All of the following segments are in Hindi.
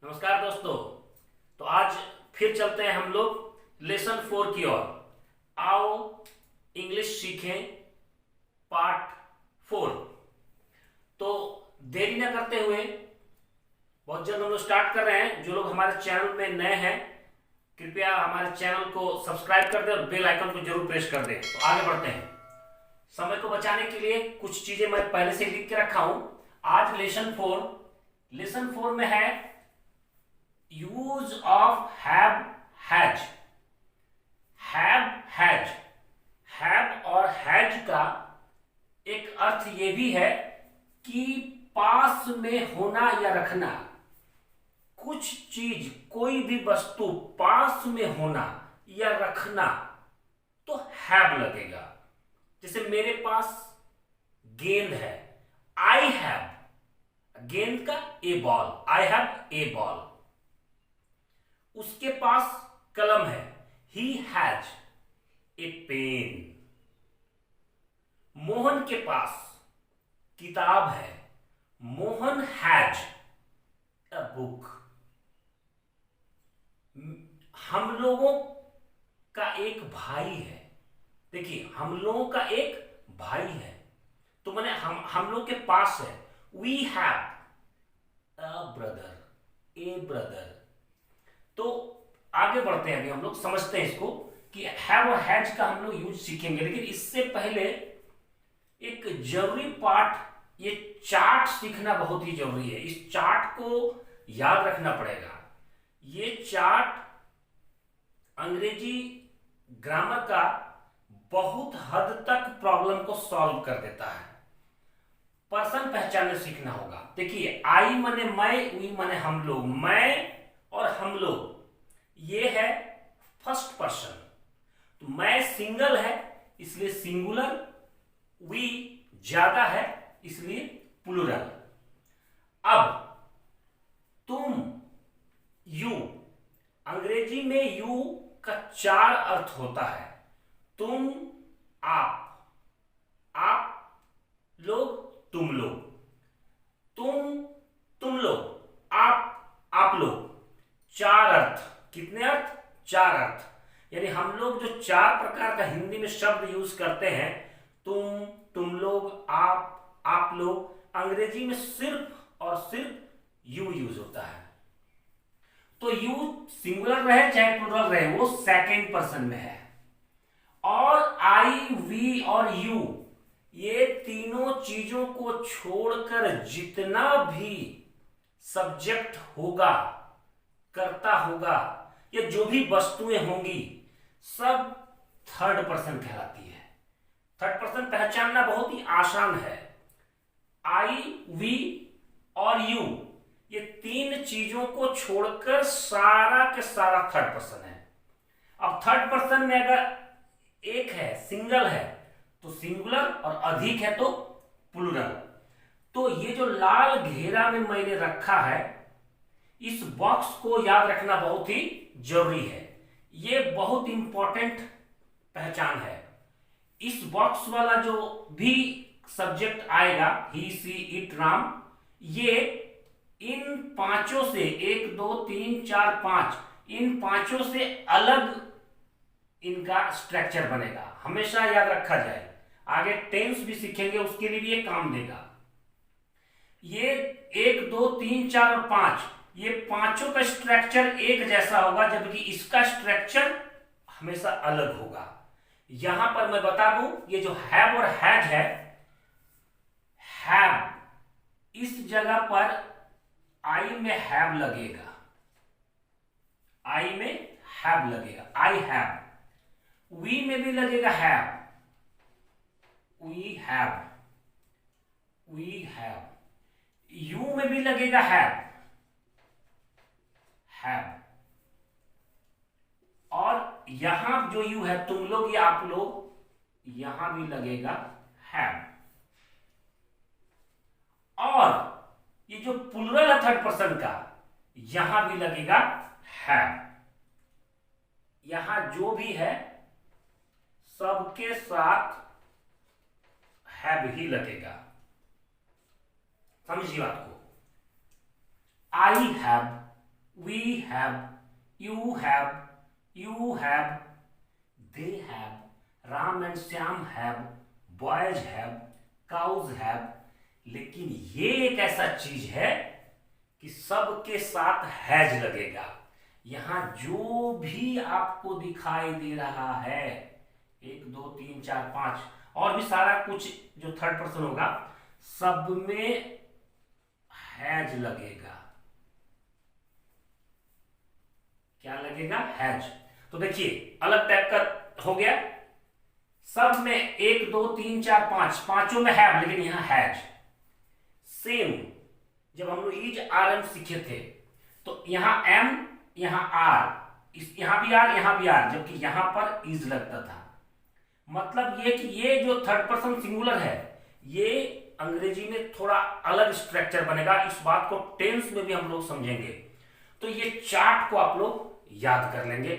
नमस्कार दोस्तों। तो आज फिर चलते हैं हम लोग लेसन 4 की ओर। आओ इंग्लिश सीखें पार्ट 4। तो देरी न करते हुए बहुत जल्द हम लोग स्टार्ट कर रहे हैं। जो लोग हमारे चैनल में नए हैं कृपया हमारे चैनल को सब्सक्राइब कर दें और बेल आइकन को जरूर प्रेस कर दें। तो आगे बढ़ते हैं। समय को बचाने के लिए कुछ चीजें मैं पहले से लिख के रखा हूं। आज लेसन 4 में है use of have has. Have और हैज का एक अर्थ यह भी है कि पास में होना या रखना। कुछ चीज, कोई भी वस्तु पास में होना या रखना तो हैव लगेगा। जैसे मेरे पास गेंद है, आई हैव गेंद का a ball, I have a ball. उसके पास कलम है, he has a pen. Mohan के पास किताब है, मोहन हैज अ बुक। हम लोगों का एक भाई है। देखिए, हम लोगों का एक भाई है तो मैंने हम लोग के पास है, we have a brother, a brother. तो आगे बढ़ते हैं। अभी हम लोग समझते हैं इसको कि हैव और हैज का हम लोग यूज सीखेंगे, लेकिन इससे पहले एक जरूरी पार्ट, ये चार्ट सीखना बहुत ही जरूरी है। इस चार्ट को याद रखना पड़ेगा। ये चार्ट अंग्रेजी ग्रामर का बहुत हद तक प्रॉब्लम को सॉल्व कर देता है। पर्सन पहचानने सीखना होगा। देखिए, आई माने मैं, वी माने हम लोग। मैं और हम लोग ये है फर्स्ट पर्सन। तो मैं सिंगल है इसलिए सिंगुलर, वी ज्यादा है इसलिए प्लूरल। अब तुम, यू, अंग्रेजी में यू का 4 अर्थ होता है। तुम, आप लोग, तुम लोग। तुम लोग, आप लोग। 4 अर्थ। कितने अर्थ? 4 अर्थ। यानी हम लोग जो 4 प्रकार का हिंदी में शब्द यूज करते हैं, तुम लोग, आप लोग, अंग्रेजी में सिर्फ और सिर्फ यू यूज होता है। तो यू सिंगुलर रहे चाहे प्लूरल रहे, वो सेकंड पर्सन में है। और आई, वी और यू, ये तीनों चीजों को छोड़कर जितना भी सब्जेक्ट होगा, कर्ता होगा, या जो भी वस्तुएं होंगी, सब थर्ड पर्सन कहलाती है। थर्ड पर्सन पहचानना बहुत ही आसान है। आई, वी और यू, ये 3 चीजों को छोड़कर सारा के सारा थर्ड पर्सन है। अब थर्ड पर्सन में अगर एक है, सिंगल है, तो सिंगुलर, और अधिक है तो प्लूरल। तो ये जो लाल घेरा में मैंने रखा है, इस बॉक्स को याद रखना बहुत ही जरूरी है। ये बहुत इंपॉर्टेंट पहचान है। इस बॉक्स वाला जो भी सब्जेक्ट आएगा, ही, सी, इट, राम, ये इन 5 से, 1 2 3 4 5, इन 5 से अलग इनका स्ट्रक्चर बनेगा। हमेशा याद रखा जाए। आगे टेंस भी सीखेंगे, उसके लिए भी ये काम देगा। ये 1 2 3 4 और 5, ये 5 का स्ट्रक्चर एक जैसा होगा, जबकि इसका स्ट्रक्चर हमेशा अलग होगा। यहां पर मैं बता दूं, ये जो हैव और हैज है, हैव, इस जगह पर आई में हैव लगेगा। आई में हैव लगेगा, आई हैव। वी में भी लगेगा हैव, वी हैव। यू में भी लगेगा हैव, और यहां जो यू है, तुम लोग या आप लोग, यहां भी लगेगा हैव। और ये जो प्लूरल है थर्ड पर्सन का, यहां भी लगेगा हैव। यहां जो भी है सबके साथ हैव ही लगेगा। समझिए बात को। I have we have, you have, you have, they have, Ram and Shyam have, boys have, cows have। लेकिन ये एक ऐसा चीज है कि सबके साथ हैज लगेगा। यहां जो भी आपको दिखाई दे रहा है, 1 2 3 4 5 और भी सारा कुछ जो थर्ड पर्सन होगा, सब में हैज लगेगा। क्या लगेगा? हैज। तो देखिए अलग टाइप का हो गया। सब में 1 2 3 4 5, पांचों में हैव, लेकिन यहां हैज। सेम जब हम लोग इज आर एम सीखे थे, तो यहां एम, यहां आर, यहां भी आर, यहां भी आर, जबकि यहां पर इज लगता था। मतलब ये कि ये जो थर्ड पर्सन सिंगुलर है, ये अंग्रेजी में थोड़ा अलग स्ट्रक्चर बनेगा। इस बात को टेंस में भी हम लोग समझेंगे। तो ये चार्ट को आप लोग याद कर लेंगे,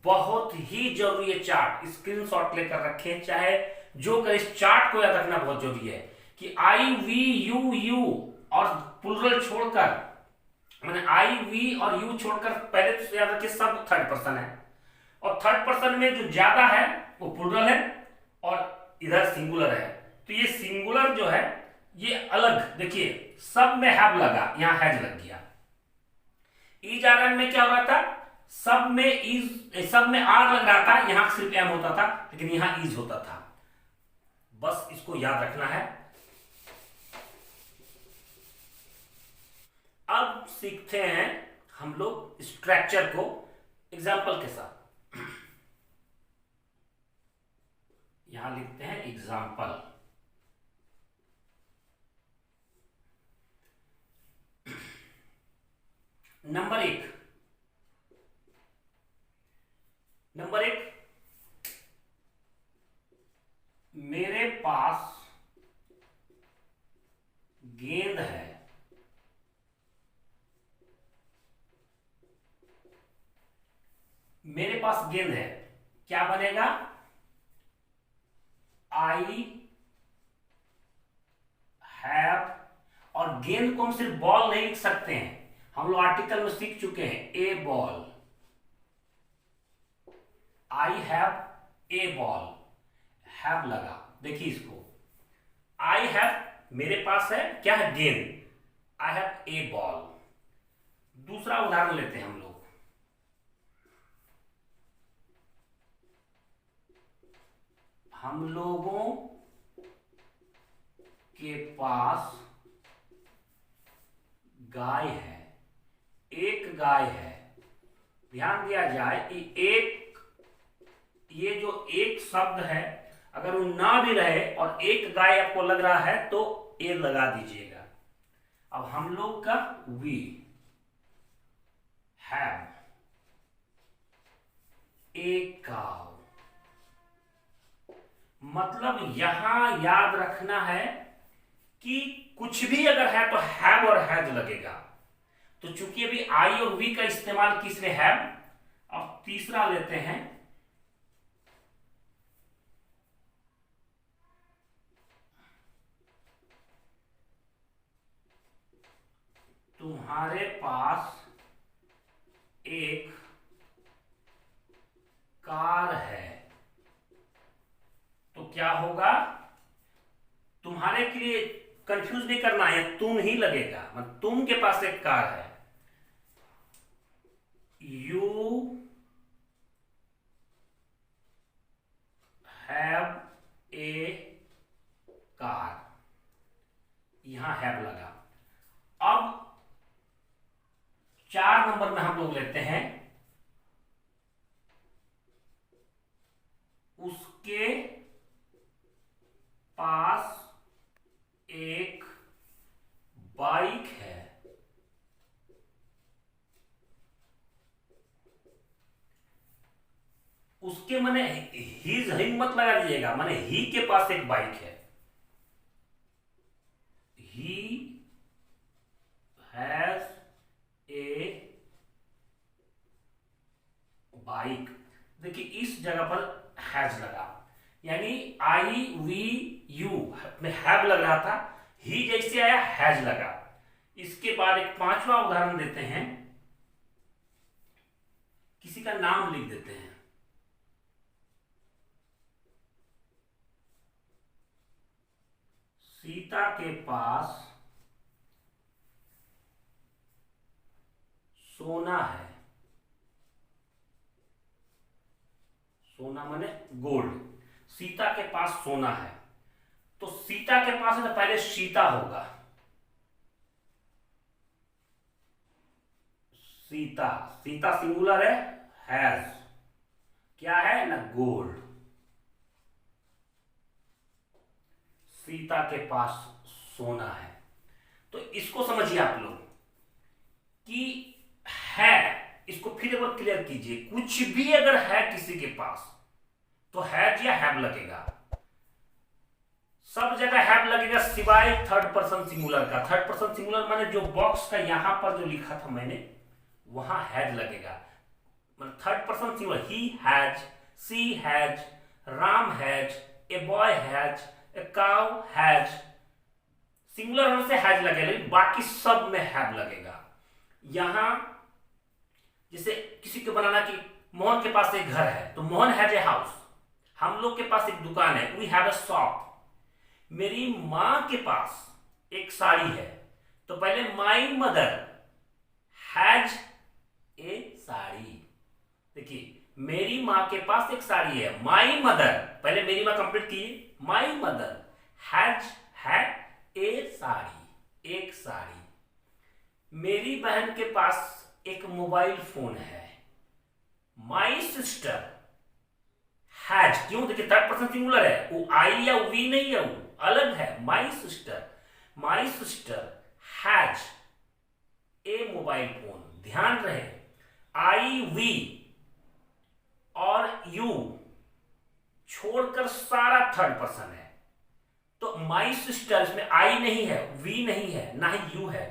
बहुत ही जरूरी है चार्ट। स्क्रीनशॉट लेकर रखें, चाहे जो कर, इस चार्ट को याद रखना बहुत जरूरी है कि आई वी यू यू और प्लुरल छोड़कर, मैंने आई वी और यू छोड़कर पहले तो याद रखिए सब थर्ड पर्सन है, और थर्ड पर्सन में जो ज्यादा है वो प्लुरल है और इधर सिंगुलर है। तो ये सिंगुलर जो है ये अलग, देखिए सब में हैव लगा, यहां हैज लग गया। इज आर एम में क्या हो रहा था? सब में इज, सब में आर लग रहा था, यहां सिर्फ एम होता था, लेकिन यहां इज होता था। बस इसको याद रखना है। अब सीखते हैं हम लोग स्ट्रक्चर को एग्जाम्पल के साथ। यहां लिखते हैं एग्जाम्पल। नंबर 1, मेरे पास गेंद है। मेरे पास गेंद है, क्या बनेगा? आई हैव, और गेंद को हम सिर्फ बॉल नहीं लिख सकते हैं, हम लोग आर्टिकल में सीख चुके हैं, a ball. I have a ball, have लगा। देखिए इसको, आई हैव, मेरे पास है क्या है? गेंद। आई हैव ए बॉल। दूसरा उदाहरण लेते हैं हम लोग। हम लोगों के पास गाय है, एक गाय है। ध्यान दिया जाए कि एक, ये जो एक शब्द है, अगर वो ना भी रहे और एक गाय आपको लग रहा है तो ए लगा दीजिएगा। अब हम लोग का वी हैव ए काउ, मतलब यहां याद रखना है कि कुछ भी अगर है तो हैव और हैज लगेगा। तो चूंकि अभी आई और वी का इस्तेमाल किसने? हैव। अब तीसरा लेते हैं, तुम्हारे पास एक कार है। तो क्या होगा? तुम्हारे के लिए कंफ्यूज नहीं करना है, तुम ही लगेगा, मतलब तुम के पास एक कार है। यू हैव ए कार, यहां हैव लगा। अब 4 नंबर में हम लोग लेते हैं, उसके पास एक बाइक है। उसके माने हिज, हिम्मत लगा दीजिएगा, माने ही के पास एक बाइक है। He has A bike. देखिए इस जगह पर हैज लगा, यानी आई वी यू में हैव लग रहा था, ही जैसे आया हैज लगा। इसके बाद एक 5वां उदाहरण देते हैं। का नाम लिख देते हैं। सीता के पास सोना है। सोना माने गोल्ड। सीता के पास सोना है, तो सीता के पास है तो पहले सीता होगा। सीता, सीता सिंगुलर है, हैज क्या है ना, गोल्ड। सीता के पास सोना है। तो इसको समझिए आप लोग कि है, इसको फिर एक बार क्लियर कीजिए। कुछ भी अगर है किसी के पास तो हैज या हैव लगेगा। सब जगह हैव लगेगा सिवाय थर्ड पर्सन सिंगुलर का। थर्ड पर्सन सिंगुलर माने जो बॉक्स का यहां पर जो लिखा था मैंने, वहां हैज लगेगा। मतलब third person singular, he has, she has, Ram has, a boy has, a cow has. Singular होने से हैज लगेगा, लेकिन बाकी सब में हैव लगेगा। यहां जैसे किसी को बनाना कि मोहन के पास एक घर है, तो मोहन हैज ए हाउस। हम लोग के पास एक दुकान है, वी हैव अ शॉप। मेरी मां के पास एक साड़ी है, तो पहले my mother has a sari. देखिए, मेरी मां के पास एक साड़ी है, माई मदर, पहले मेरी मां कंप्लीट कीजिए, माई मदर हैज है ए साड़ी, एक साड़ी। मेरी बहन के पास एक मोबाइल फोन है, माई सिस्टर हैज। क्यों? देखिए थर्ड पर्सन सिंगुलर है, वो आई या वी नहीं है, वो अलग है। My sister has a mobile phone. ध्यान रहे, आई वी और यू छोड़कर सारा थर्ड पर्सन है। तो माई सिस्टर, इसमें आई नहीं है, वी नहीं है, ना ही यू है,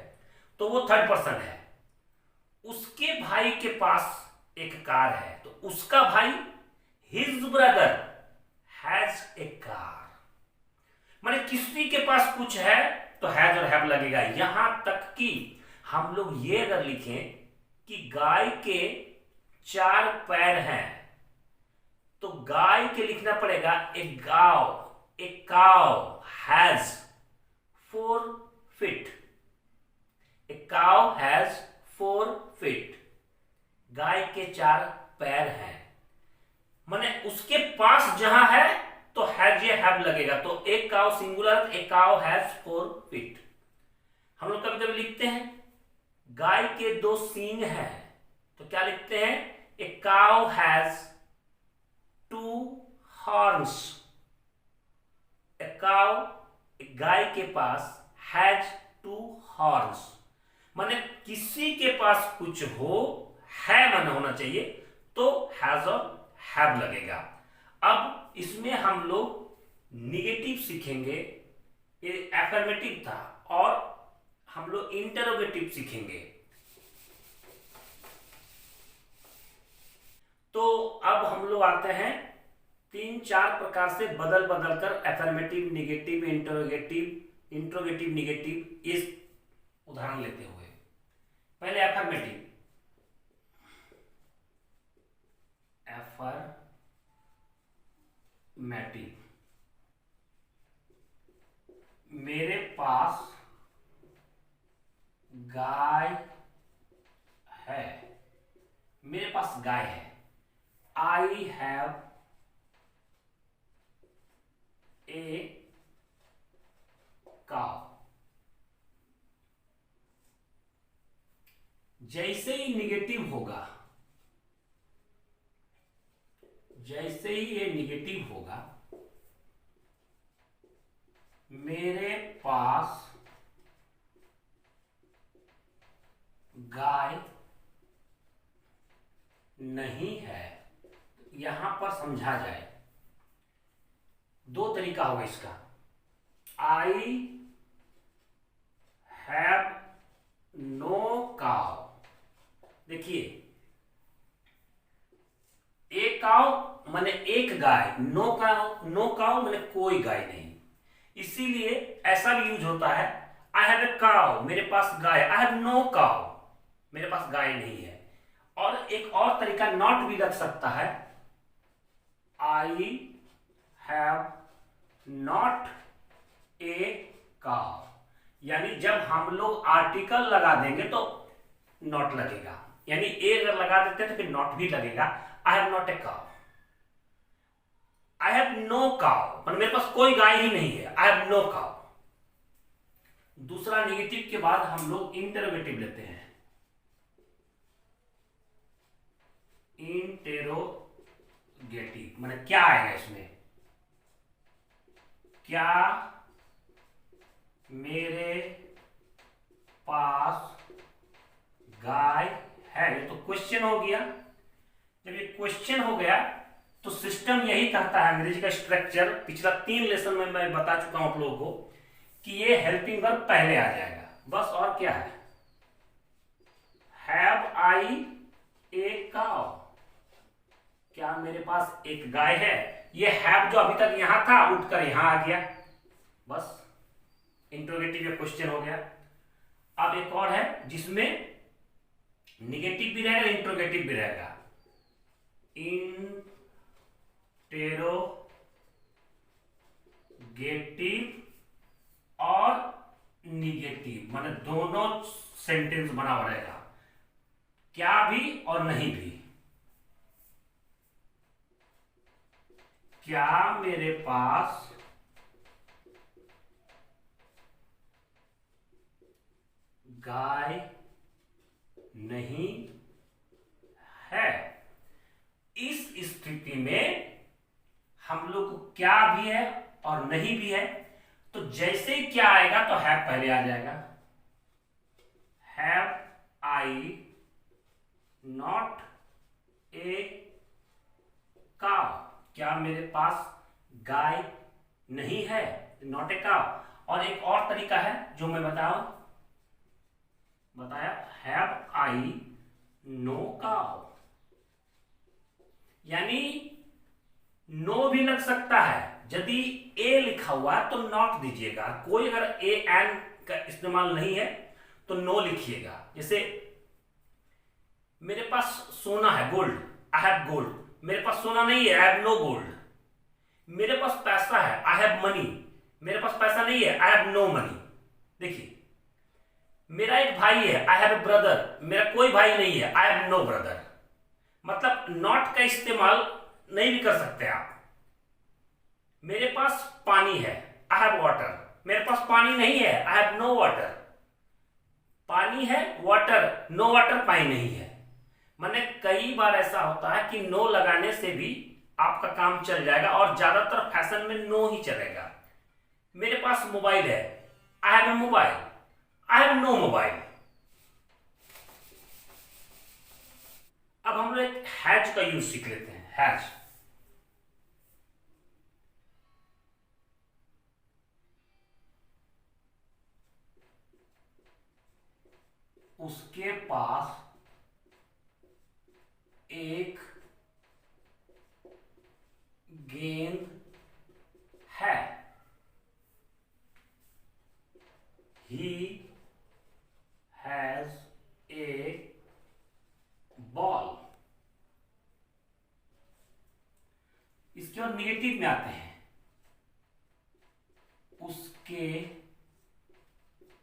तो वो थर्ड पर्सन है। उसके भाई के पास एक कार है, तो उसका भाई his brother has a car. माने किसी के पास कुछ है तो हैज और हैव लगेगा। यहां तक कि हम लोग ये अगर लिखें कि गाय के 4 पैर हैं, तो गाय के लिखना पड़ेगा ए cow has 4 feet। A cow has 4 feet। गाय के 4 पैर हैं, माने उसके पास जहां है तो हैज या हैव लगेगा। तो एक cow singular, A cow has 4 feet। हम लोग कभी कभी लिखते हैं गाय के 2 सींग हैं, तो क्या लिखते हैं, a cow has 2 horns। A cow, गाय के पास हैज 2 horns। माने किसी के पास कुछ हो, है माने होना चाहिए, तो हैज और हैव लगेगा। अब इसमें हम लोग निगेटिव सीखेंगे, ये एफर्मेटिव था, और हम लोग इंटरोगेटिव सीखेंगे। तो अब हम लोग आते हैं 3-4 प्रकार से बदल बदल कर एफर्मेटिव, निगेटिव, इंट्रोगेटिव, निगेटिव, इस उदाहरण लेते हुए। पहले एफर्मेटिव। मेरे पास गाय है, मेरे पास गाय है। I have a cow. जैसे ही निगेटिव होगा, जैसे ही ये निगेटिव होगा, मेरे पास गाय नहीं है। यहां पर समझा जाए, 2 तरीका होगा इसका। I have no cow. देखिए, एक काउ माने एक गाय, नो काउ माने कोई गाय नहीं। इसीलिए ऐसा भी यूज होता है, आई हैव ए काउ, मेरे पास गाय। आई हैव नो काउ, मेरे पास गाय नहीं है। और एक और तरीका नॉट भी रख सकता है, I have not a cow. यानी जब हम लोग आर्टिकल लगा देंगे तो नॉट लगेगा, यानी ए अगर लगा देते हैं तो फिर नॉट भी लगेगा। I have not a cow, I have no cow, मतलब मेरे पास कोई गाय ही नहीं है, आई हैव नो काउ। दूसरा निगेटिव के बाद हम लोग इंटरोगेटिव लेते हैं। इंटेरोगेटिव माने क्या आएगा इसमें, क्या मेरे पास गाय है। ये तो क्वेश्चन हो गया। जब ये क्वेश्चन हो गया तो सिस्टम यही कहता है, अंग्रेजी का स्ट्रक्चर पिछला 3 लेसन में मैं बता चुका हूं आप लोगों को कि ये हेल्पिंग वर्ब पहले आ जाएगा बस। और क्या है, हैव आई ए काउ, क्या मेरे पास एक गाय है। ये हैव जो अभी तक यहां था उठकर यहां आ गया, बस इंट्रोगेटिव क्वेश्चन हो गया। अब एक और है जिसमें निगेटिव भी रहेगा, इंट्रोगेटिव भी रहेगा। इंटेरोगेटिव और निगेटिव माने दोनों सेंटेंस बना हुआ रहेगा, क्या भी और नहीं भी। क्या मेरे पास गाय नहीं है। इस स्थिति में हम लोग को क्या भी है और नहीं भी है, तो जैसे ही क्या आएगा तो हैव पहले आ जाएगा। Have I not a cow, क्या मेरे पास गाय नहीं है, नॉट ए काउ। और एक और तरीका है जो मैं बताया, हैव आई नो काउ, यानी नो भी लग सकता है। यदि ए लिखा हुआ है तो नॉट दीजिएगा, कोई अगर ए एन का इस्तेमाल नहीं है तो नो लिखिएगा। जैसे मेरे पास सोना है, गोल्ड, आई हैव गोल्ड। मेरे पास सोना नहीं है, आई हैव नो गोल्ड। मेरे पास पैसा है, आई हैव मनी। मेरे पास पैसा नहीं है, आई हैव नो मनी। देखिए, मेरा एक भाई है, आई हैव ए ब्रदर। मेरा कोई भाई नहीं है, आई हैव नो ब्रदर। मतलब नॉट का इस्तेमाल नहीं भी कर सकते आप। मेरे पास पानी है, आई हैव वाटर। मेरे पास पानी नहीं है, आई हैव नो वाटर। पानी है, वाटर, नो वाटर, पानी नहीं है। माने कई बार ऐसा होता है कि नो लगाने से भी आपका काम चल जाएगा और ज्यादातर फैशन में नो ही चलेगा। मेरे पास मोबाइल है, I have a mobile, I have no mobile. अब हम लोग एक हैज का यूज सीख लेते हैं। हैज, उसके पास एक गेंद है। He has A ball. इसके बाद निगेटिव में आते हैं। उसके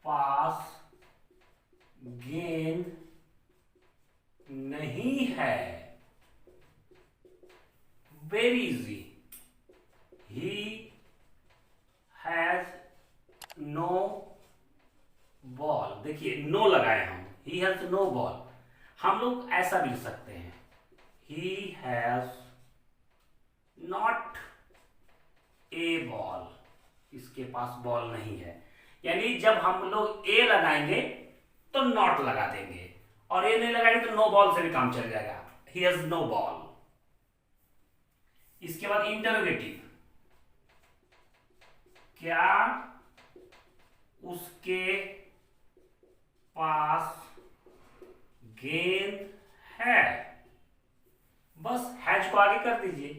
पास गेंद नहीं है। Very easy, he has no ball. देखिए नो लगाए हम, ही हैज नो बॉल। हम लोग ऐसा भी लिख सकते हैं, he has not A ball. इसके पास बॉल नहीं है। यानी जब हम लोग ए लगाएंगे तो नॉट लगा देंगे, और ए नहीं लगाएंगे तो नो बॉल से भी काम चल जाएगा। He has no ball. इसके बाद इंटरोगेटिव, क्या उसके पास गेंद है। बस हैज को आगे कर दीजिए,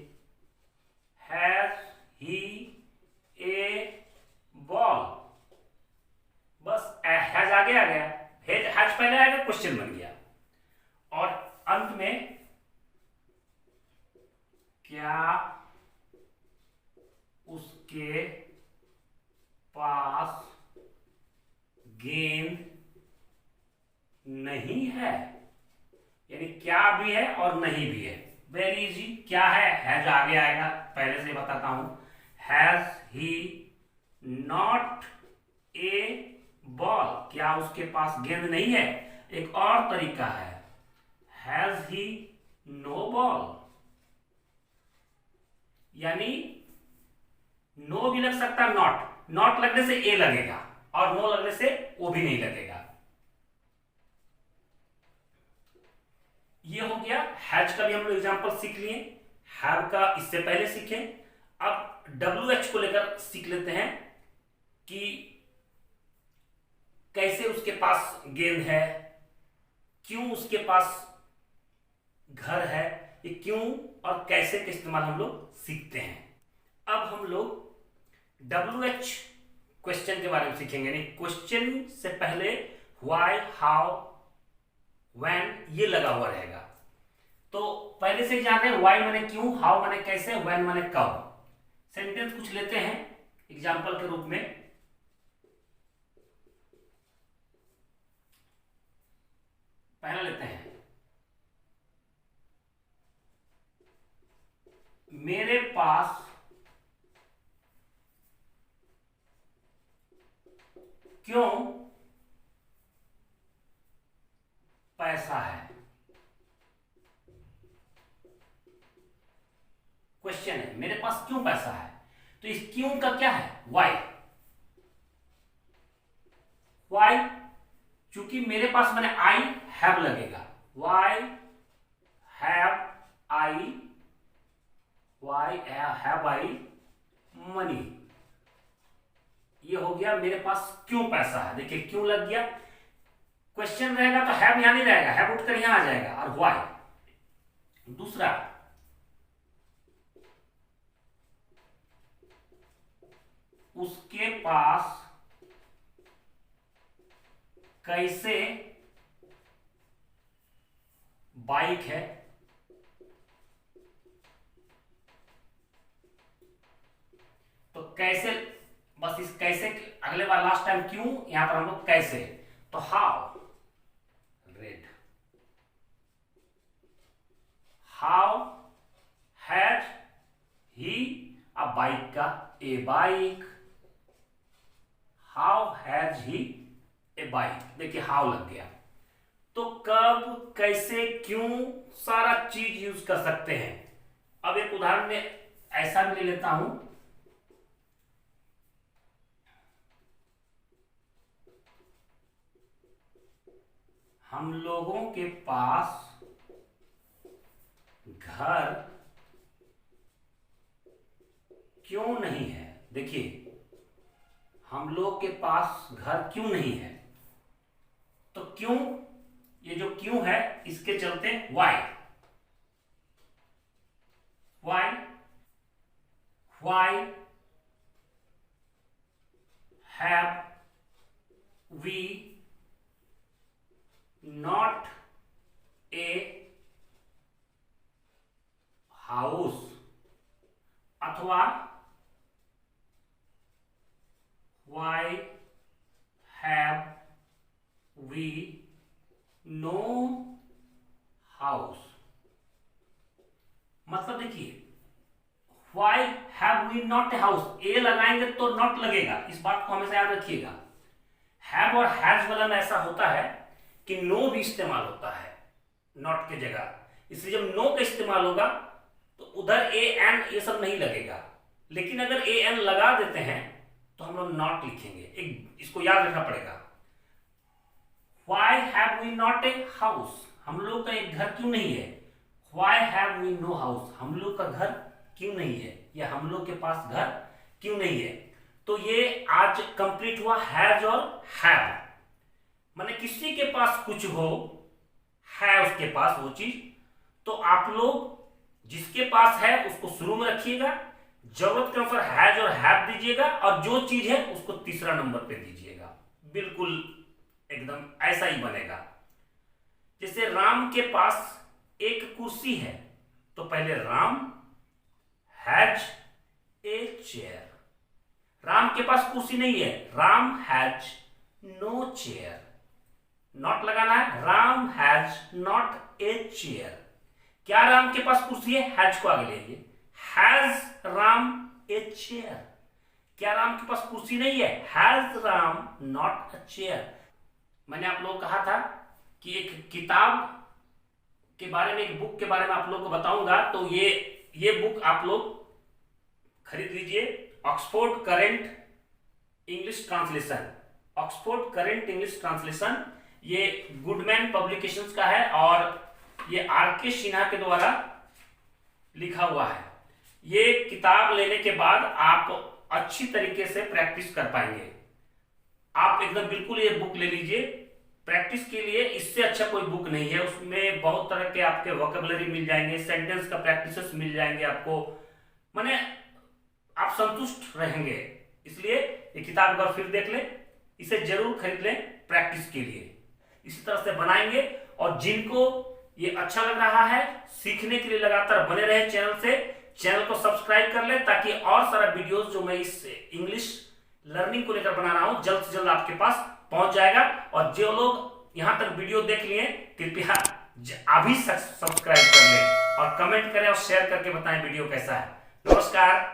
हैज ही ए बॉल। बस हैज आगे आ गया, हैज पहले आएगा, क्वेश्चन बन गया। और अंत यानी क्या भी है और नहीं भी है। Very easy. क्या है? हैज आगे आएगा, पहले से बताता हूं। Has he not a ball? क्या उसके पास गेंद नहीं है? एक और तरीका है, हैज ही नो बॉल? यानी नो भी लग सकता, नॉट, नॉट लगने से ए लगेगा और नो लगने से ओ भी नहीं लगेगा। ये हो गया। हैज का भी हम लोग एग्जांपल सीख लिए, हैव का इससे पहले सीखे। अब डब्ल्यू एच को लेकर सीख लेते हैं कि कैसे उसके पास गेंद है, क्यों उसके पास घर है, ये क्यों और कैसे का इस्तेमाल हम लोग सीखते हैं। अब हम लोग डब्ल्यू एच क्वेश्चन के बारे में सीखेंगे। यानी क्वेश्चन से पहले व्हाई, हाउ, व्हेन ये लगा हुआ रहेगा। तो पहले से ही जानते हैं, व्हाई माने क्यों, हाउ माने कैसे, व्हेन माने कब। सेंटेंस कुछ लेते हैं एग्जांपल के रूप में। पहला लेते हैं, मेरे पास क्यों पैसा है? क्वेश्चन है, मेरे पास क्यों पैसा है। तो इस क्यों का क्या है? व्हाई। व्हाई, चूंकि मेरे पास मैंने आई हैव लगेगा। Why have I, why have I money. ये हो गया मेरे पास क्यों पैसा है। देखिए क्यों लग गया, क्वेश्चन रहेगा तो हैव यहां नहीं रहेगा, हैव उठकर यहां आ जाएगा, और व्हाई। दूसरा, उसके पास कैसे बाइक है। तो कैसे, बस इस कैसे अगले बार लास्ट टाइम क्यों, यहां पर हम लोग कैसे। तो how, red, how had he a bike का a bike. How has he a bike. देखिए हाउ लग गया। तो कब, कैसे, क्यों, सारा चीज यूज कर सकते हैं। अब एक उदाहरण में ऐसा भी ले लेता हूं, हम लोगों के पास घर क्यों नहीं है। देखिए हम लोग के पास घर क्यों नहीं है। तो क्यों, ये जो क्यों है इसके चलते why. Why, why have we not a house. अथवा why have we no house। मतलब देखिए why have we not a house, ए लगाएंगे तो नॉट लगेगा, इस बात को हमेशा याद रखिएगा। हैव और हैज वाला में ऐसा होता है कि नो भी इस्तेमाल होता है नॉट के जगह, इसलिए जब नो का इस्तेमाल होगा तो उधर ए एन ये सब नहीं लगेगा। लेकिन अगर ए एन लगा देते हैं तो हम लोग नॉट लिखेंगे। एक इसको याद रखना पड़ेगा। Why have we not a house, हम लोग का एक घर क्यों नहीं है। Why have we no house, हम लोग का घर क्यों नहीं है, या हम लोग के पास घर क्यों नहीं है। तो ये आज कंप्लीट हुआ हैज और हैव। माने किसी के पास कुछ हो, है उसके पास वो चीज, तो आप लोग जिसके पास है उसको शुरू में रखिएगा, जरूरत के अनुसार हैज और हैव दीजिएगा, और जो चीज है उसको तीसरा नंबर पे दीजिएगा। बिल्कुल एकदम ऐसा ही बनेगा। जैसे राम के पास एक कुर्सी है, तो पहले Ram has a chair. Ram के पास कुर्सी नहीं है, Ram has no chair. Not लगाना है। Ram has not a chair. क्या राम के पास कुर्सी है? हैज को आगे ले आइए। Has Ram A chair? क्या राम के पास कुर्सी नहीं है? Has Ram not a chair? मैंने आप लोगों को कहा था कि एक किताब के बारे में, एक बुक के बारे में आप लोगों को बताऊंगा, तो ये बुक आप लोग खरीद लीजिए। Oxford current English translation. Oxford current English translation, ये गुडमैन पब्लिकेशंस का है और ये आर.के. सिन्हा के द्वारा लिखा हुआ है। ये किताब लेने के बाद आप अच्छी तरीके से प्रैक्टिस कर पाएंगे। आप एकदम बिल्कुल ये बुक ले लीजिए प्रैक्टिस के लिए। इससे अच्छा कोई बुक नहीं है। उसमें बहुत तरह के आपके वोकैबुलरी मिल जाएंगे, सेंटेंस का प्रैक्टिसेस मिल जाएंगे आपको, माने आप संतुष्ट रहेंगे। इसलिए ये किताब एक बार फिर देख लें, इसे जरूर खरीद लें प्रैक्टिस के लिए। इसी तरह से बनाएंगे। और जिनको ये अच्छा लग रहा है, सीखने के लिए लगातार बने रहे चैनल को सब्सक्राइब कर ले, ताकि और सारा वीडियोस जो मैं इस इंग्लिश लर्निंग को लेकर बना रहा हूं जल्द से जल्द आपके पास पहुंच जाएगा। और जो लोग यहां तक वीडियो देख लिए, कृपया अभी सब्सक्राइब कर ले और कमेंट करें और शेयर करके बताएं वीडियो कैसा है। नमस्कार।